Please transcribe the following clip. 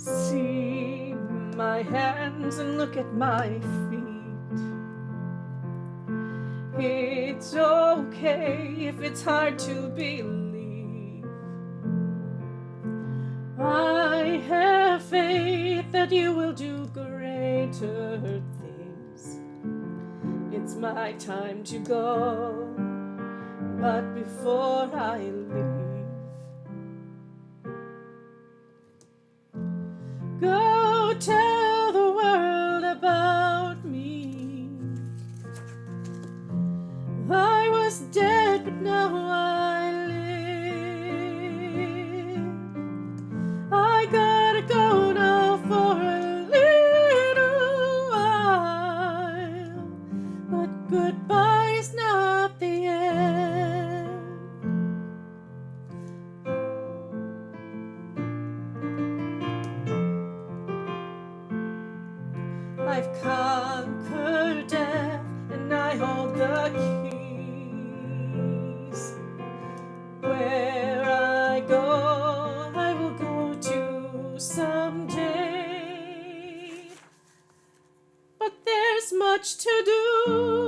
See my hands and look at my feet. It's okay if it's hard to believe. I have faith that you will do greater things. It's my time to go, but before I leave, go tell the world about me. I was dead, but now I live. I gotta go now for a little while, but goodbye is not the end. I've conquered death, and I hold the keys. Where I go, I will go to someday. But there's much to do.